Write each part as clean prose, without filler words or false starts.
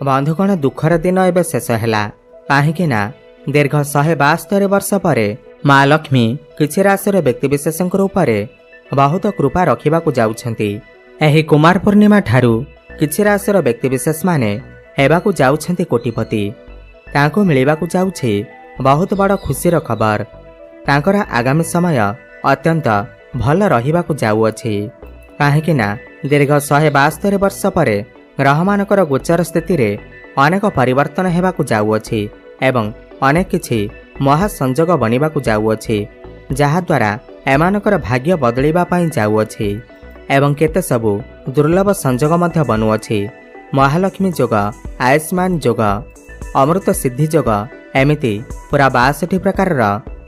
बंधुगण दुखर दिन एवं शेष है कहीं दीर्घ 172 वर्ष पर माँ लक्ष्मी किसी राशि व्यक्तिशेष बहुत कृपा रखा जाउछंती। एही कुमार पूर्णिमा ठारू किसी राशि व्यक्तिशेष माने हेबाकु जाउछंती कोटिपति। तांको मिलिबाकु जाउछे बहुत बड़ खुशीर खबर। तांकर आगामी समय अत्यंत भल रहिबाकु जाउअछि कहीं दीर्घ 172 वर्ष पर ग्रहमानकर गोचर स्थिति रे अनेक परिवर्तन हेबाकु जाउअछि एवं अनेक किछि महासंजोग बनिबाकु जाउअछि जहा द्वारा एमानकर भाग्य बदलिबा पई जाउअछि एवं केते सबु दुर्लभ संजोग मध्य बनुअछि। महालक्ष्मी जोग, आयुष्मान जोग, अमृत सिद्धि जोग एमिति पूरा 62 प्रकार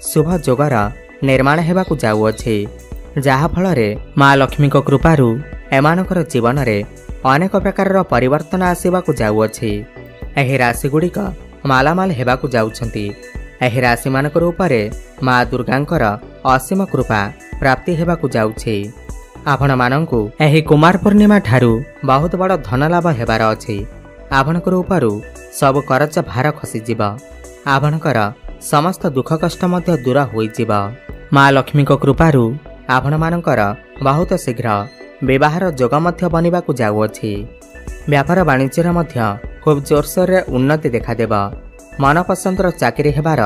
शुभ जोगर निर्माण हेबाकु जाउअछि जहा फल रे माँ लक्ष्मी को कृपारु एमानकर जीवन रे अनेक प्रकार परिवर्तन आसीबाकु जाउअछि। एही राशि गुड़िक मालामाल हेबाकु जाउछंती। एही राशि मानकर उपरे माँ दुर्गांकर असीम कृपा प्राप्ति हेबाकु जाउछि। आपण मानंकु एही कुमार पूर्णिमा ठारू बहुत बड़ धन लाभ हेबार अछि। आपणकर उपरु सब करज भार खसी जीव। आपणकर समस्त दुख कष्ट मध्य दूर होई जीव। माँ लक्ष्मी को कृपारु आपण मानंकर बहुत शीघ्र विवाहर जोग मध्य बनिबाकु जाउअछि। व्यापार वाणिज्यर मध्य खूब जोरसोर रे उन्नति देखा मनपसंदर चाकरी हेबार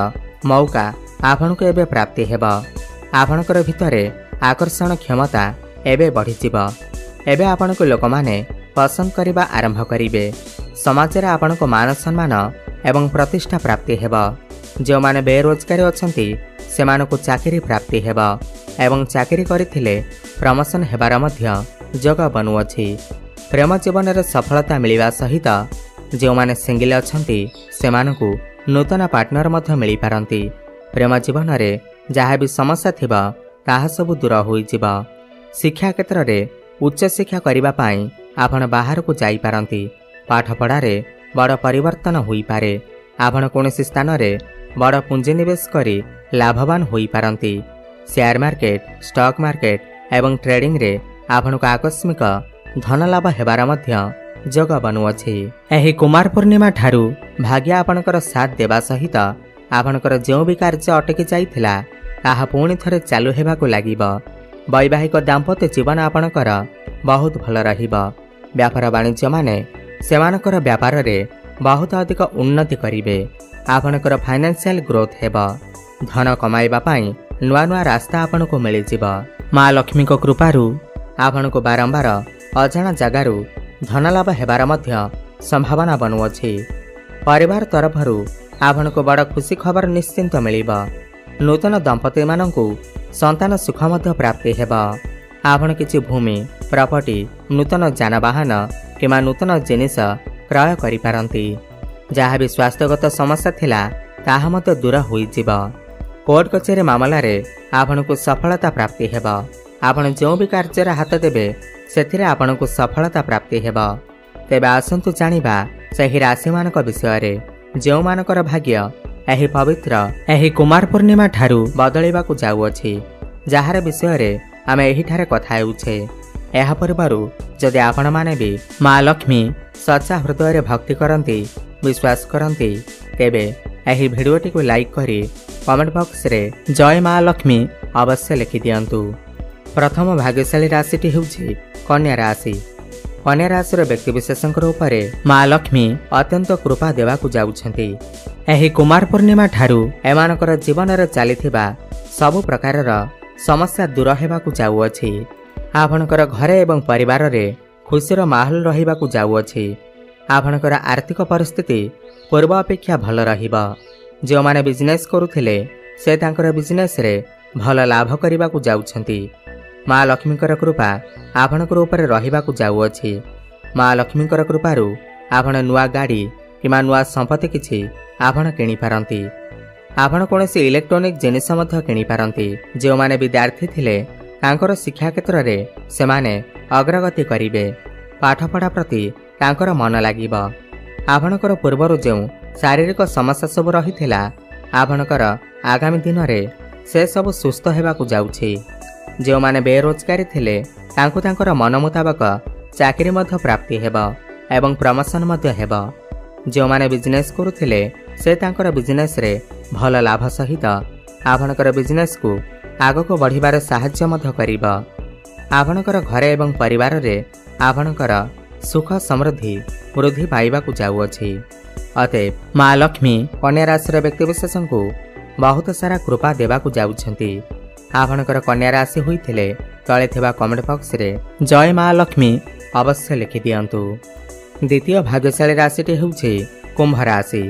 मौका आपणको एबे प्राप्ति हेब। आपणकर भितरे आकर्षण क्षमता एबे बढ़िजिब। एबे आपणको लोकमाने पसंद करिबा आरंभ करिवे। समाज रे आपणको मान सम्मान एवं प्रतिष्ठा प्राप्ति हेब। जो माने बेरोजगार अछंती सेमानकु चाकरी प्राप्ति हेब एवं चाकरी करिथिले प्रमोशन हेबार मध्य जोग बनुअछि। प्रेम जीवन रे सफलता मिलिबा सहित जो माने सिंगल अछंती सेमानकु नूतन पार्टनर मध्य मिली पारंती। प्रेम जीवन रे जहाँ भी समस्या थिबा ताहा सब दूर होई जिबा। शिक्षा क्षेत्र रे उच्च शिक्षा करिबा पाई आपण बाहर को जाई पारंती। पाठ पढ़ा रे बड़ परिवर्तन होई पारे। आपण कोनोसी स्थान रे बड़ पुंजी निवेश करी लाभवान होई पारंती। शेयर मार्केट, स्टॉक मार्केट एवं ट्रेडिंग रे आपणको आकस्मिक धन लाभ हेबार मध्य जोग बनुअछि। एही कुमार पूर्णिमा ठारू भाग्य आपणकर साथ देबा सहित आपणकर जो भी कार्य अटकी जाइथिला ताहा पुणी थरे चालू हेबाकु लागिब। वैवाहिक दाम्पत्य जीवन आपणकर बहुत भल रहिब। व्यापार वाणिज्य माने सेमानकर व्यापार रे बहुत अधिक उन्नति करिवे। आपणकर फाइनेंशियल ग्रोथ हेब। धन कमाइबा पाई नुआ नुआ रास्ता आपणको मिली जिब। माँ लक्ष्मी को कृपारु आपणको बारंबार अजाणा जगारू धन लाभ हेबार मध्य संभावना बनुअछि। परिवार तरफरु आपणको बड़ खुशी खबर निश्चिंत मिलिब। नूतन दंपति मानंकु संतान सुख मध्य प्राप्ति हेब। आपण किछि भूमि, प्रॉपर्टी, नूतन जानवाहन किमा नूतन जिनिस क्रय करि पारंती। जहाँ भी स्वास्थ्यगत समस्या थिला ताहा मध्य दूर होई जिब। कोर्ट कचेरी मामला रे आपणको सफलता प्राप्ति हेब। आपण जो भी कार्य हाथ देबे सेथिरे आपणको सफलता प्राप्ति हेब। तेबे आसंतु जानिबा सही राशि मानक विषय रे जो मानकर भाग्य एही पवित्र एही कुमार पूर्णिमा ठारू बदलिबाकु जाउअछि। जहार विषय रे आमे एही ठारे कथा हेउछे। एहा पूर्वरु जदि आपण माने भी माँ लक्ष्मी सच्चा हृदय रे भक्ति करंती, विश्वास करंती तेबे एही भिडियोटी को लाइक करी कमेंट बॉक्स रे जय माँ लक्ष्मी अवश्य लिखि दियंतु। प्रथम भाग्यशाली राशिटी हेउछि कन्या राशि। कन्या राशि व्यक्तिविशेषकर उपरे माँ लक्ष्मी अत्यंत कृपा देवाकु जाउछंती। एही कुमार पूर्णिमा ठारू एमानकर जीवन रे चलीथिबा सबु प्रकारर समस्या दूर हेबाकु जाउअछि। आपणकर घरे एवं परिवार रे खुशीर माहौल रहिबाकु जाउअछि। आपणकर आर्थिक परिस्थिति पूर्व अपेक्षा भल रहिब। जो माने बिजनेस करुथिले से तांकर बिजनेस रे भल लाभ करिबाकु जाउछंती। माँ लक्ष्मीकर कृपा आपणकर ऊपर रहिबाकु जाउअछि। माँ लक्ष्मीकर कृपारु आपण नुआ गाड़ी किमा नुआ संपत्ति किछि आपण किनि पारंती। आपण कोनोसी इलेक्ट्रॉनिक जिनिस मध्य किनि पारंती। जो माने विद्यार्थी थिले तांकर शिक्षा क्षेत्र रे सेमाने अग्रगति करिवे। पाठ पढ़ा प्रति तांकर मन लागिब। आपणकर पूर्वरु जो शारीरिक समस्या सब रहिथिला आपणकर आगामी दिन रे से सब सुस्थ हेबाकु जाउछि। जो माने बेरोजगारी थिले तांको तांकर मन मुताबक चाकरी मध्य प्राप्ति हेब एवं प्रमोशन मध्य हेब। जो माने बिजनेस करुथिले से तांकर बिजनेस रे भल लाभ सहित आपणकर बिजनेस को आगको बढ़िबार साहाय्य मध्य करिबा। आपणकर घरे एवं परिवार रे आपणकर सुख समृद्धि वृद्धि पाइबाकू जाउअछि। अतएव माँ लक्ष्मी कन्या राशि व्यक्तिविशेष को बहुत सारा कृपा देवाकू जाउछंती। आपणकर कन्या राशि होइथिले तळे थिबा कमेंट बॉक्स रे जय माँ लक्ष्मी अवश्य लिखि दियंतु। द्वितीय भाग्यशाली राशिटी हेउछि कुंभ राशि।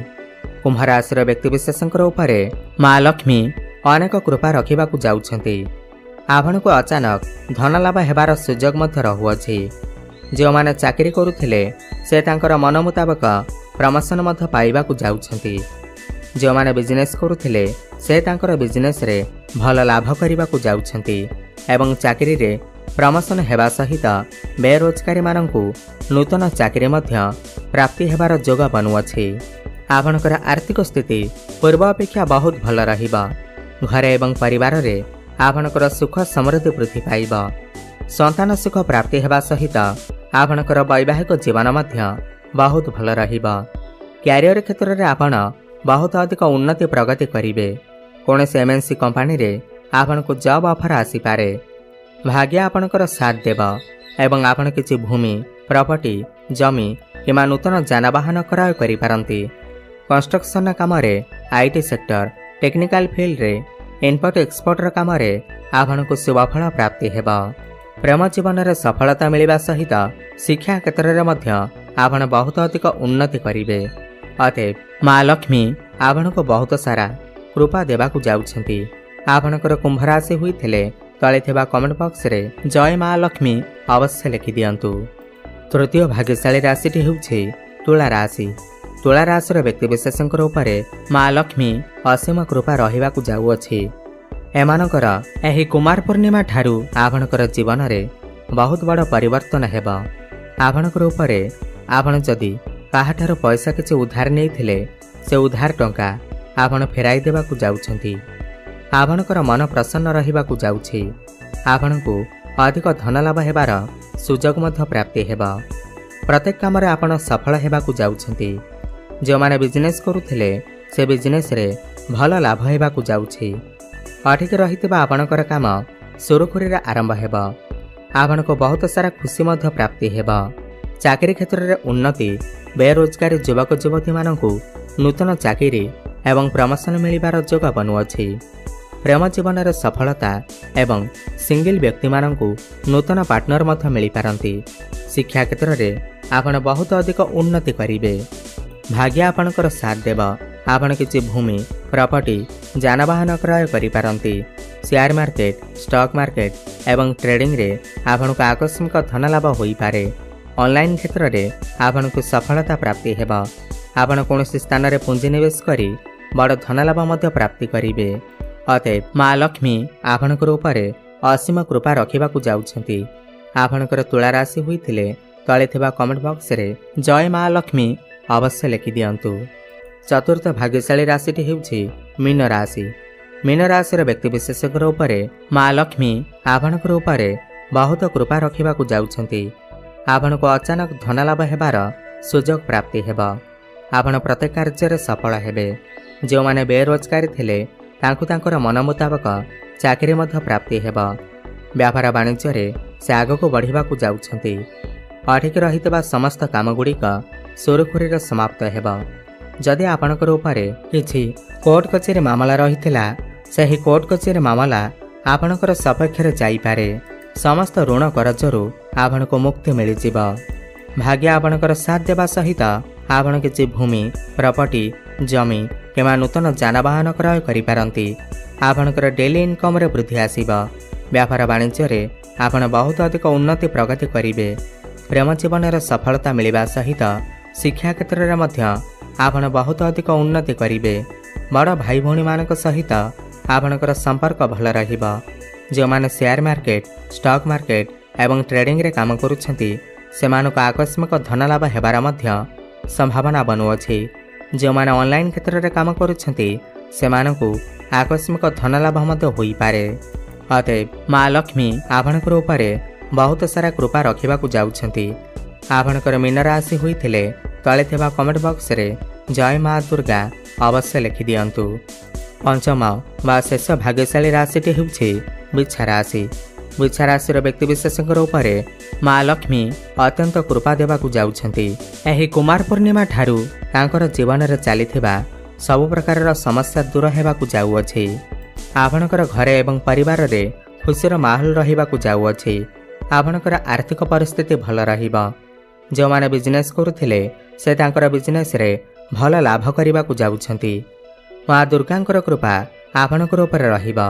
कुंभ राशि व्यक्तिविशेष उपरे माँ लक्ष्मी अनेक कृपा रखिबाकू जाउछंती। आपणको अचानक धन लाभ हेबार सुयोग मध्य रहुअछि। जो माने चाकरी करुथिले से तांकर मन मुताबक प्रमोशन मध्य पाइबाकू जाउछंती। जो माने बिजनेस करुथिले से तांकर बिजनेस रे भल लाभ करिबाकू जाउछंती एवं चाकरी रे प्रमोशन हेबा सहित बेरोजगारी मानंकू नूतन चाकरी मध्य प्राप्ति हेबार जोग बनुअछि। आपणकर आर्थिक स्थिति पूर्व अपेक्षा बहुत भल रहिबा। घरे एवं परिवार रे आपणकर सुख समृद्धि वृद्धि पाइब। संतान सुख प्राप्ति हेबा सहित आपणकर वैवाहिक जीवन मध्य बहुत भल रहिबा। क्यारियर क्षेत्र रे आपण बहुत अधिक उन्नति प्रगति करिवे। कोनोसी एमएनसी कंपनी रे आपनको जॉब ऑफर आसी पारे। भाग्य आपणकर साथ देव एवं आपण किछि भूमि प्रॉपर्टी जमी किमा नूतन जानवाहन क्रय करि पारंती। कंस्ट्रक्शन काम रे आईटी सेक्टर टेक्निकल फील्ड रे इनपुट एक्सपोर्ट काम रे आपनको शुभफल प्राप्ति हेबा। प्रेम जीवन रे सफलता मिलिबा सहित शिक्षा क्षेत्र रे मध्य आपण बहुत अधिक उन्नति करिवे। अतएव माँ लक्ष्मी आपनको बहुत सारा कृपा देवाकू जाउछंती। आपणकर कुंभ राशि होइथिले तळे थिबा कमेंट बॉक्स रे जय माँ लक्ष्मी अवश्य लिखि दियंतु। तृतीय भाग्यशाली राशिटी हेउछि तुला राशि। तुला राशि व्यक्तिविशेष उपरे माँ लक्ष्मी असीम कृपा रहिबाकू जाउअछि। एमानकर एही कुमार पूर्णिमा ठारू आपणकर जीवन रे बहुत बड़ परिवर्तन हेबा। आपणकर उपरे आपण जदि काहाठारू पैसा किछि उधार नेइथिले से उधार टंका आपण फेराई देबाकू जाउछंती। आपणकर मन प्रसन्न रहिबाकू जाउछि। आपणकू अधिक धन लाभ हेबार सुयोग मध्य प्राप्ति हेबा। प्रत्येक काम रे आपण सफल हेबाकू जाउछंती। जो माने बिजनेस करुथिले से बिजनेस रे भल लाभ हेबाकू जाउछि। अठिक रहितबा आपणकर काम सुरुखुरी रे आरंभ हेबा। आपणको बहुत सारा खुशी मध्य प्राप्ति हेबा। चाकरी क्षेत्र रे उन्नति बेरोजगारी युवक युवती मानंकू नूतन चाकरी एवं प्रमोशन मिलिबार जोग बनुअछि। प्रेम जीवन रे सफलता एवं सिंगल व्यक्ति मानंकू नूतन पार्टनर मध्य मिली पारंती। शिक्षा क्षेत्र रे आपण बहुत अधिक उन्नति करिवे। भाग्य आपणकर साथ देव। आपण किछि भूमि प्रॉपर्टी जानवाहन क्रय करि पारंती। शेयर मार्केट स्टॉक मार्केट एवं ट्रेडिंग रे आपणको आकस्मिक धन लाभ होई पारे। ऑनलाइन क्षेत्र रे आपणको सफलता प्राप्ति हेबा। आपण कोनोसी स्थान रे पूंजी निवेश करी बड़ धन लाभ मध्य प्राप्ति करिवे। अतएव माँ लक्ष्मी आपणकर उपरे असीम कृपा रखिबाकू जाउछंती। आपणकर तुला राशि होइथिले तळे थिबा कमेंट बॉक्स रे जय माँ लक्ष्मी अवश्य लिखि दियंतु। चतुर्थ भाग्यशाली राशिटी हेउछि मीन राशि। मीन राशि व्यक्तिविशेष उपरे माँ लक्ष्मी आपणकर उपरे बहुत कृपा रखिबाकू जाउछंती। आपणको अचानक धन लाभ हेबार सुयोग प्राप्ति हेबा। आपण प्रत्येक कार्य सफल हेबे। जो माने बेरोजगारी थिले तांकु तांकर मन मुताबक चाकरी मध्य प्राप्ति हेबा। व्यापार वाणिज्य रे से आगको बढ़िबाकू जाउछंती। अठिक रहितबा समस्त काम गुड़िक सुरुखुरी रे समाप्त हेबा। जदि आपणकर उपरे किछि कोर्ट कचेरी मामला रहिथिला सेही कोर्ट कचेरी मामला आपणकर सपक्ष रे जाई पारे। समस्त ऋण करजरू आपणको मुक्ति मिलि जिवो। भाग्य आपणकर साथ देबा सहित आपण किछि भूमि प्रॉपर्टी जमी किमा नूतन जानवाहन क्रय करि पारंती। आपणकर डेली इनकम रे वृद्धि आसीबा। व्यापार वाणिज्य रे आपण बहुत अधिक उन्नति प्रगति करिवे। प्रेम जीवन रे सफलता मिलिबा सहित शिक्षा क्षेत्र रे मध्य आपण बहुत अधिक उन्नति करिवे। बड़ भाई भौणी मानक सहित आपणकर संपर्क भल रहिबा। जो माने शेयर मार्केट स्टॉक मार्केट एवं ट्रेडिंग रे काम करूछंती सेमानक आकस्मिक धन लाभ हेबार मध्य संभावना बनुअछि। जो माने ऑनलाइन क्षेत्र रे काम करूछंती सेमानकू आकस्मिक धन लाभ मध्य होई पारे। अतएव माँ लक्ष्मी आपणकर उपरे बहुत सारा कृपा रखिबाकू जाउछंती। आपणकर मीन राशि होइथिले तले थिबा कमेंट बॉक्स रे जय माँ दुर्गा अवश्य लिखिदियंतु। पंचम बा शेष भाग्यशाली राशिटी ହେଉଛି बिच्छा राशि। बिच्छा राशि व्यक्तिविशेषଙ୍କ ଉପରେ माँ लक्ष्मी अत्यंत कृपा देवाकू जाउछंती। एही कुमार पूर्णिमा ठारू तांकर जीवन में चलीथिबा सब प्रकार समस्या दूर हेबाकू जाउअछि। आपणकर घरे एवं परिवार रे खुशीर माहौल रहिबाकू जाउअछि। आपणकर आर्थिक परिस्थिति भल रहिबा। जो माने बिजनेस करुथिले से तांकर बिजनेस रे भल लाभ करिबाकू जाउछंती। माँ दुर्गांकर कृपा आपणकर ऊपर रहिबा।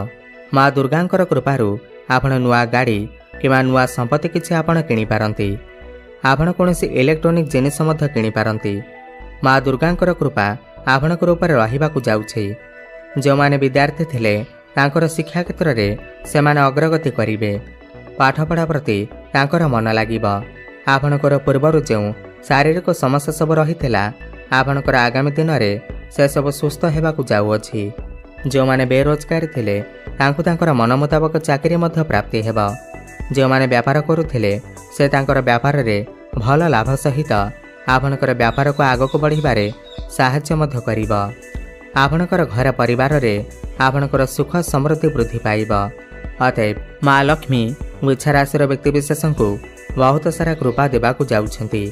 माँ दुर्गांकर कृपारू आपण नुआ गाड़ी किंवा नुआ संपत्ति किछि आपण किनि पारंती। आपण कोनोसी इलेक्ट्रोनिक जिनिस मध्य किनि पारंती। माँ दुर्गांकर कृपा आपणकर ऊपर रहिबाकू जाउछि। जो माने विद्यार्थी थिले तांकर शिक्षा क्षेत्र रे सेमाने अग्रगति करिवे। पाठपढ़ा प्रति तांकर मन लागिबा। आपणकर पूर्वरु जो शारीरिक समस्या सब रहिथिला आपणकर आगामी दिन रे से सब सुस्थ हेबाकू जाउअछि। जो माने बेरोजगार थिले तांकु तांकर मन मुताबक चाकरी मध्य प्राप्ति हेबा। जो माने व्यापार करुथिले से तांकर व्यापार रे भल लाभ सहित आपणकर व्यापार को आगक बढ़िबारे साहाय्य मध्य करिबा। आपणकर घर परिवार रे आपणकर सुख समृद्धि वृद्धि पाइबा। अतएव माँ लक्ष्मी बिच्छा राशि व्यक्तिविशेषଙ୍କୁ बहुत सारा कृपा देवाकू जाउछंती।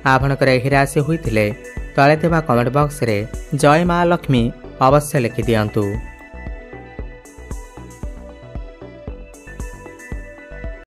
आपणकर एही राशि होइथिले तले थिबा कमेंट बॉक्स रे जय माँ लक्ष्मी अवश्य लिखि दियंतु।